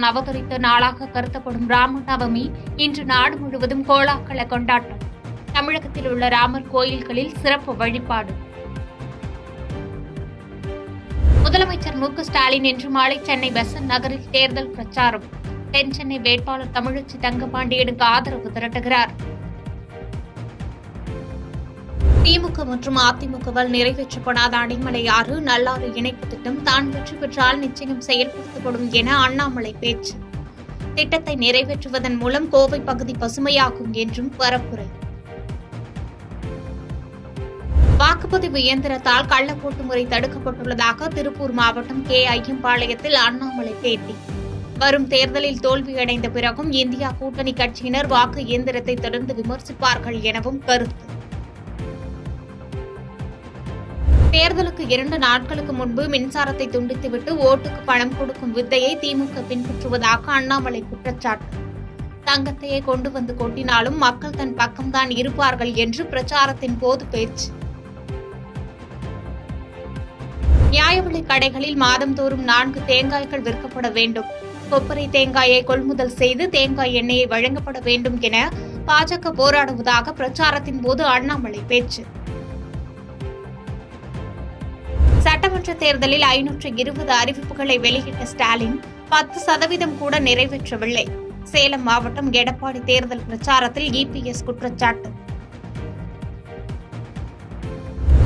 பகவான் அவதரித்த நாளாக கருதப்படும் ராமநவமி இன்று நாடு முழுவதும் கோலாகல கொண்டாட்டம். தமிழகத்தில் உள்ள ராமர் கோயில்களில் சிறப்பு வழிபாடு. முதலமைச்சர் மு க ஸ்டாலின் இன்று மாலை சென்னை பெசன்ட் நகரில் தேர்தல் பிரச்சாரம். தென் சென்னை வேட்பாளர் தமிழச்சி தங்கபாண்டியனுக்கு ஆதரவு திரட்டுகிறார். திமுக மற்றும் அதிமுகவால் நிறைவேற்றப்படாத அடைமலை ஆறு நல்லாறு இணைப்பு திட்டம் தான் வெற்றி பெற்றால் நிச்சயம் செயல்படுத்தப்படும் என அண்ணாமலை பேச்சு. திட்டத்தை நிறைவேற்றுவதன் மூலம் கோவை பகுதி பசுமையாகும் என்றும் பரப்புரை. வாக்குப்பதிவு இயந்திரத்தால் கள்ளப்போட்டு முறை தடுக்கப்பட்டுள்ளதாக திருப்பூர் மாவட்டம் கே ஐயம்பாளையத்தில் அண்ணாமலை பேட்டி. வரும் தேர்தலில் தோல்வியடைந்த பிறகும் இந்தியா கூட்டணி கட்சியினர் வாக்கு இயந்திரத்தை தொடர்ந்து விமர்சிப்பார்கள் எனவும் கருத்து. தேர்தலுக்கு 2 நாட்களுக்கு முன்பு மின்சாரத்தை துண்டித்துவிட்டு ஓட்டுக்கு பணம் கொடுக்கும் வித்தையை திமுக பின்பற்றுவதாக அண்ணாமலை குற்றச்சாட்டு. தங்கத்தையே கொண்டு வந்து கொட்டினாலும் மக்கள் தன் பக்கம்தான் இருப்பார்கள் என்று பிரச்சாரத்தின் போது பேச்சு. நியாய விலைக் கடைகளில் மாதந்தோறும் 4 தேங்காய்கள் விற்கப்பட வேண்டும். கொப்பரை தேங்காயை கொள்முதல் செய்து தேங்காய் எண்ணெயை வழங்கப்பட வேண்டும் என பாஜக போராடுவதாக பிரச்சாரத்தின் போது அண்ணாமலை பேச்சு. சட்டமன்ற தேர்தலில் 520 அறிவிப்புகளை வெளியிட்ட ஸ்டாலின் 10% கூட நிறைவேற்றவில்லை. சேலம் மாவட்டம் எடப்பாடி தேர்தல் பிரச்சாரத்தில் இபிஎஸ் குற்றச்சாட்டு.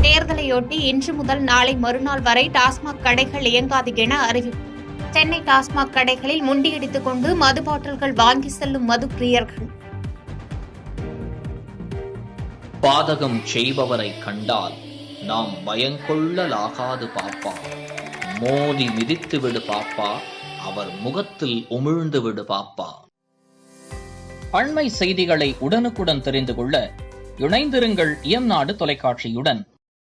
தேர்தலையொட்டி இன்று முதல் நாளை மறுநாள் வரை டாஸ்மாக் கடைகள் இயங்காது என அறிவிப்பு. சென்னை டாஸ்மாக் கடைகளில் முண்டியடித்துக் கொண்டு மது பாட்டில்கள் வாங்கி செல்லும் மது பிரியர்கள். பாதகம் செய்பவரை கண்டால் நாம் பயங்கொள்ளலாகாது பாப்பா. மோதி மிதித்து விடு பாப்பா, அவர் முகத்தில் உமிழ்ந்து விடு பாப்பா. அண்மை செய்திகளை உடனுக்குடன் தெரிந்து கொள்ள இணைந்திருங்கள் இயம்நாடு தொலைக்காட்சியுடன்.